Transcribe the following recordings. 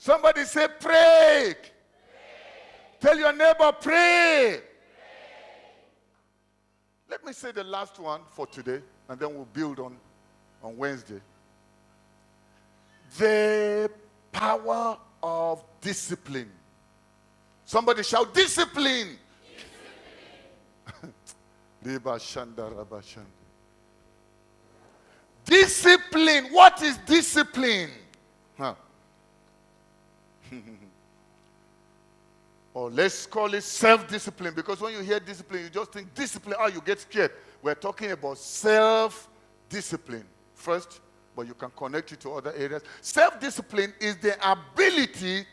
Somebody say, pray. Tell your neighbor, pray. Let me say the last one for today, and then we'll build on Wednesday. The power of discipline. Somebody shout, discipline. Discipline. What is discipline? Or let's call it self-discipline, because when you hear discipline, you just think discipline, you get scared. We're talking about self-discipline first, but you can connect it to other areas. Self-discipline is the ability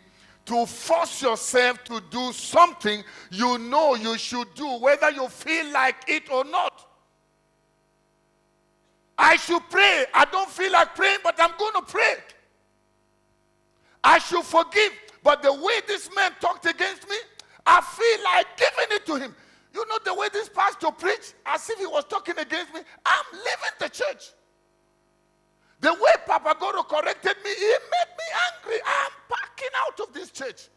to force yourself to do something you know you should do, whether you feel like it or not. I should pray. I don't feel like praying, but I'm going to pray. I should forgive. But the way this man talked against me, I feel like giving it to him. You know the way this pastor preached, as if he was talking against me. I'm leaving the church. The way Papa Goro corrected me, he made me angry. I'm backing out of this church.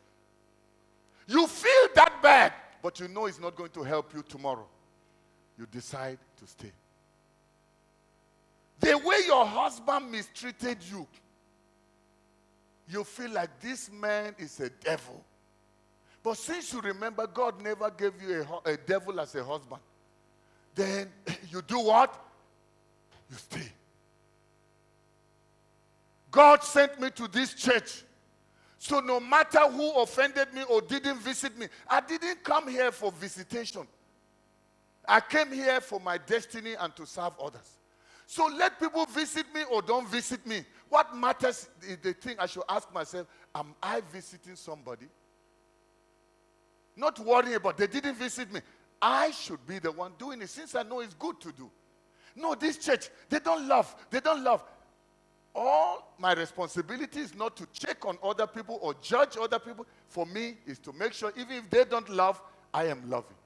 You feel that bad, but you know it's not going to help you tomorrow. You decide to stay. The way your husband mistreated you, you feel like this man is a devil. But since you remember God never gave you a devil as a husband, then you do what? You stay. God sent me to this church. So no matter who offended me or didn't visit me, I didn't come here for visitation. I came here for my destiny and to serve others. So let people visit me or don't visit me. What matters is the thing I should ask myself, am I visiting somebody? Not worrying about they didn't visit me. I should be the one doing it since I know it's good to do. No, this church, they don't love. They don't love. All my responsibility is not to check on other people or judge other people. For me, is to make sure even if they don't love, I am loving.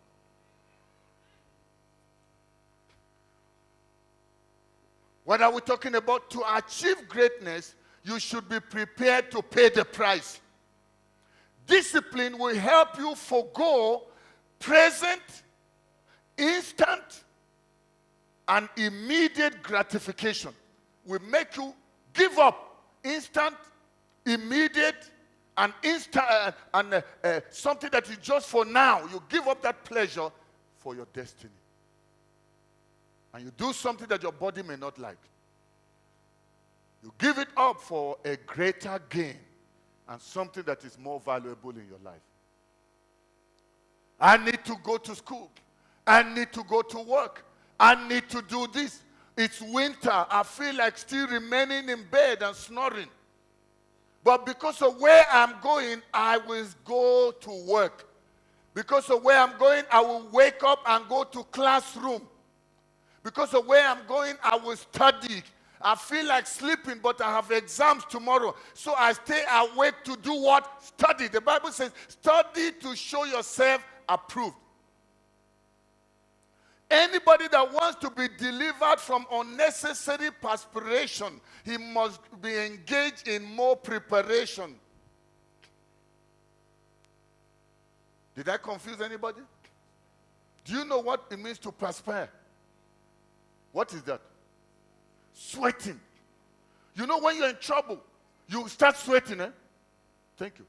What are we talking about? To achieve greatness, you should be prepared to pay the price. Discipline will help you forego present, instant, and immediate gratification. Will make you give up instant, immediate, and something that is just for now. You give up that pleasure for your destiny. And you do something that your body may not like. You give it up for a greater gain and something that is more valuable in your life. I need to go to school. I need to go to work. I need to do this. It's winter. I feel like still remaining in bed and snoring. But because of where I'm going, I will go to work. Because of where I'm going, I will wake up and go to classroom. Because of where I'm going, I will study. I feel like sleeping, but I have exams tomorrow. So I stay awake to do what? Study. The Bible says, study to show yourself approved. Anybody that wants to be delivered from unnecessary perspiration, he must be engaged in more preparation. Did I confuse anybody? Do you know what it means to perspire? What is that? Sweating. You know when you're in trouble, you start sweating, eh? Thank you.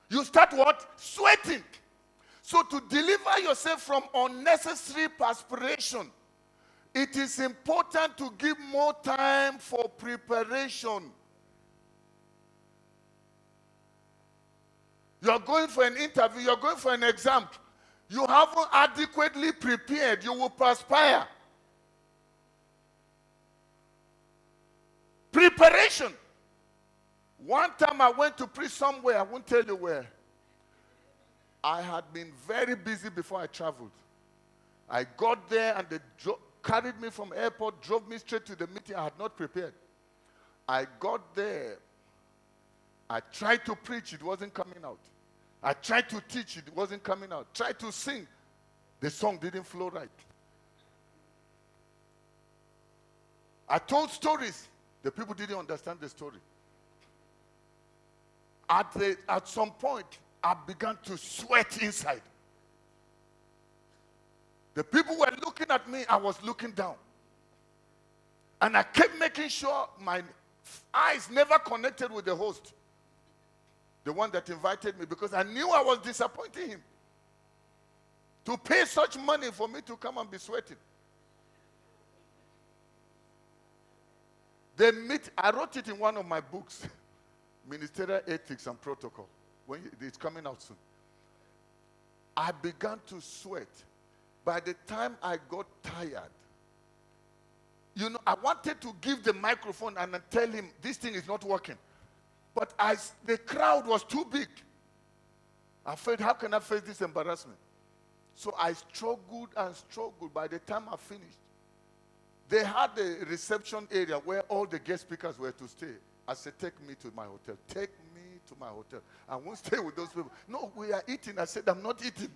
You start what? Sweating. So to deliver yourself from unnecessary perspiration, it is important to give more time for preparation. You are going for an interview, you are going for an exam. You haven't adequately prepared, you will perspire. Preparation. One time I went to preach somewhere, I won't tell you where. I had been very busy before I traveled. I got there and they carried me from airport, drove me straight to the meeting. I had not prepared. I got there. I tried to preach, it wasn't coming out. I tried to teach, it wasn't coming out. Tried to sing, the song didn't flow right. I told stories. The people didn't understand the story. At some point, I began to sweat inside. The people were looking at me, I was looking down. And I kept making sure my eyes never connected with the host, the one that invited me, because I knew I was disappointing him. To pay such money for me to come and be sweating. I wrote it in one of my books, Ministerial Ethics and Protocol. It's coming out soon. I began to sweat. By the time I got tired, I wanted to give the microphone and tell him this thing is not working. But the crowd was too big. I felt, how can I face this embarrassment? So I struggled and struggled. By the time I finished, they had a reception area where all the guest speakers were to stay. I said, take me to my hotel. Take me to my hotel. I won't stay with those people. No, we are eating. I said, I'm not eating.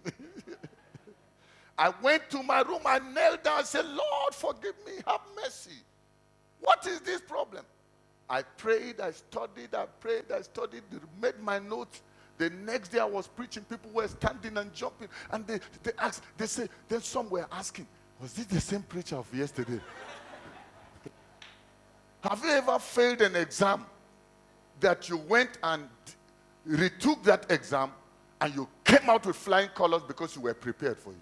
I went to my room. I knelt down and said, Lord, forgive me. Have mercy. What is this problem? I prayed. I studied. I prayed. I studied. Made my notes. The next day I was preaching. People were standing and jumping. And they asked. They said, then some were asking, was this the same preacher of yesterday? Have you ever failed an exam that you went and retook that exam and you came out with flying colors because you were prepared for it?